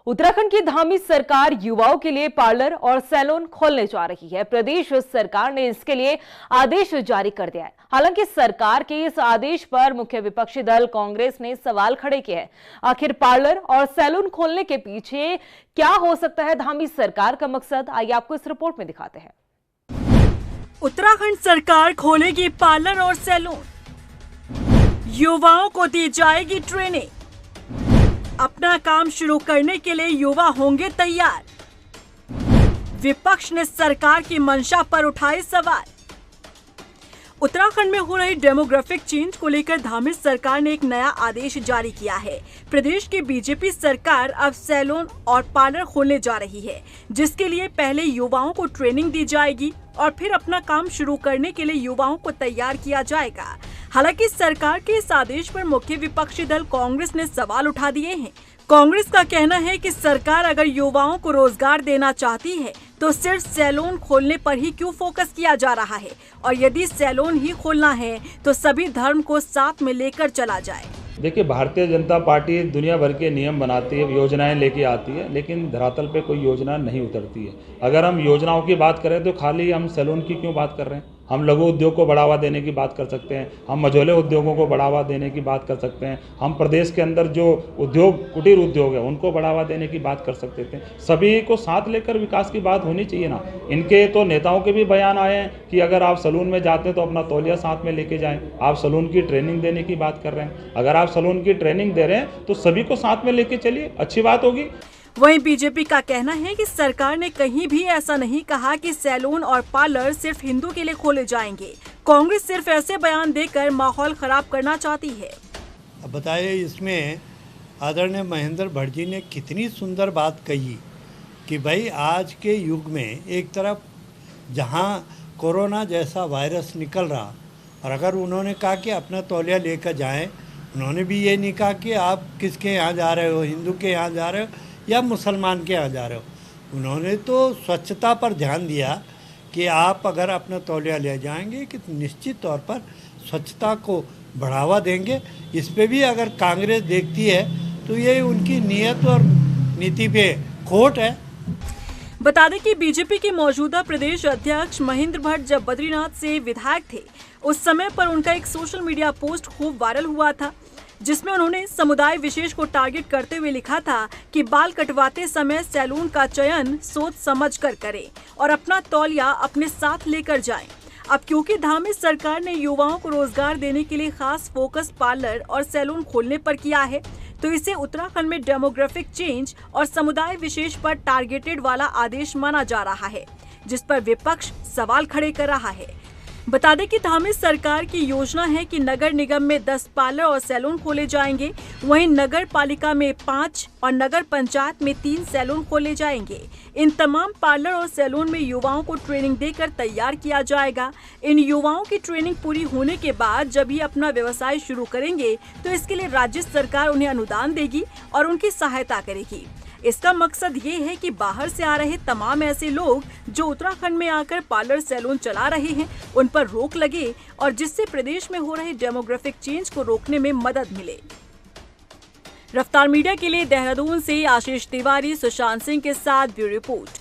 उत्तराखंड की धामी सरकार युवाओं के लिए पार्लर और सैलून खोलने जा रही है। प्रदेश सरकार ने इसके लिए आदेश जारी कर दिया है। हालांकि सरकार के इस आदेश पर मुख्य विपक्षी दल कांग्रेस ने सवाल खड़े किए हैं। आखिर पार्लर और सैलून खोलने के पीछे क्या हो सकता है धामी सरकार का मकसद, आइए आपको इस रिपोर्ट में दिखाते हैं। उत्तराखंड सरकार खोलेगी पार्लर और सैलून, युवाओं को दी जाएगी ट्रेनिंग, अपना काम शुरू करने के लिए युवा होंगे तैयार। विपक्ष ने सरकार की मंशा पर उठाए सवाल। उत्तराखंड में हो रही डेमोग्राफिक चेंज को लेकर धामी सरकार ने एक नया आदेश जारी किया है। प्रदेश की बीजेपी सरकार अब सैलून और पार्लर खोलने जा रही है, जिसके लिए पहले युवाओं को ट्रेनिंग दी जाएगी और फिर अपना काम शुरू करने के लिए युवाओं को तैयार किया जाएगा। हालांकि सरकार के इस आदेश पर मुख्य विपक्षी दल कांग्रेस ने सवाल उठा दिए हैं। कांग्रेस का कहना है कि सरकार अगर युवाओं को रोजगार देना चाहती है तो सिर्फ सैलून खोलने पर ही क्यों फोकस किया जा रहा है, और यदि सैलून ही खोलना है तो सभी धर्म को साथ में लेकर चला जाए। देखिए, भारतीय जनता पार्टी दुनिया भर के नियम बनाती है, योजनाएं लेके आती है, लेकिन धरातल पे कोई योजना नहीं उतरती है। अगर हम योजनाओं की बात करें तो खाली हम सैलून की क्यों बात कर रहे हैं? हम लघु उद्योग को बढ़ावा देने की बात कर सकते हैं, हम मझोले उद्योगों को बढ़ावा देने की बात कर सकते हैं, हम प्रदेश के अंदर जो उद्योग कुटीर उद्योग है उनको बढ़ावा देने की बात कर सकते थे। सभी को साथ लेकर विकास की बात होनी चाहिए ना। इनके तो नेताओं के भी बयान आए हैं कि अगर आप सैलून में जाते हैं तो अपना तौलिया साथ में लेके जाएं। आप सैलून की ट्रेनिंग देने की बात कर रहे हैं। अगर आप सैलून की ट्रेनिंग दे रहे हैं तो सभी को साथ में लेके चलिए, अच्छी बात होगी। वहीं बीजेपी का कहना है कि सरकार ने कहीं भी ऐसा नहीं कहा कि सैलून और पार्लर सिर्फ हिंदू के लिए खोले जाएंगे। कांग्रेस सिर्फ ऐसे बयान देकर माहौल खराब करना चाहती है। अब बताइए, इसमें आदरणीय महेंद्र भट्ट जी ने कितनी सुंदर बात कही कि भाई आज के युग में एक तरफ जहां कोरोना जैसा वायरस निकल रहा, और अगर उन्होंने कहा कि अपना तौलिया लेकर जाएं, उन्होंने भी ये नहीं कहा कि आप किसके यहाँ जा रहे हो, हिंदू के यहाँ जा रहे हो या मुसलमान के यहाँ जा रहे हो। उन्होंने तो स्वच्छता पर ध्यान दिया कि आप अगर अपना तौलिया ले जाएंगे कि निश्चित तौर पर स्वच्छता को बढ़ावा देंगे। इस पे भी अगर कांग्रेस देखती है तो ये उनकी नीयत और नीति पे खोट है। बता दें कि बीजेपी के मौजूदा प्रदेश अध्यक्ष महेंद्र भट्ट जब बद्रीनाथ से विधायक थे, उस समय पर उनका एक सोशल मीडिया पोस्ट खूब वायरल हुआ था, जिसमें उन्होंने समुदाय विशेष को टारगेट करते हुए लिखा था कि बाल कटवाते समय सैलून का चयन सोच समझ कर करें और अपना तौलिया अपने साथ लेकर जाएं। अब क्योंकि धामी सरकार ने युवाओं को रोजगार देने के लिए खास फोकस पार्लर और सैलून खोलने पर किया है, तो इसे उत्तराखंड में डेमोग्राफिक चेंज और समुदाय विशेष पर टारगेटेड वाला आदेश माना जा रहा है, जिस पर विपक्ष सवाल खड़े कर रहा है। बता दें कि धामी सरकार की योजना है कि नगर निगम में 10 पार्लर और सैलून खोले जाएंगे, वहीं नगर पालिका में 5 और नगर पंचायत में 3 सैलून खोले जाएंगे। इन तमाम पार्लर और सैलून में युवाओं को ट्रेनिंग देकर तैयार किया जाएगा। इन युवाओं की ट्रेनिंग पूरी होने के बाद जब ये अपना व्यवसाय शुरू करेंगे तो इसके लिए राज्य सरकार उन्हें अनुदान देगी और उनकी सहायता करेगी। इसका मकसद ये है कि बाहर से आ रहे तमाम ऐसे लोग जो उत्तराखंड में आकर पार्लर सैलून चला रहे हैं उन पर रोक लगे और जिससे प्रदेश में हो रहे डेमोग्राफिक चेंज को रोकने में मदद मिले। रफ्तार मीडिया के लिए देहरादून से आशीष तिवारी, सुशांत सिंह के साथ ब्यूरो रिपोर्ट।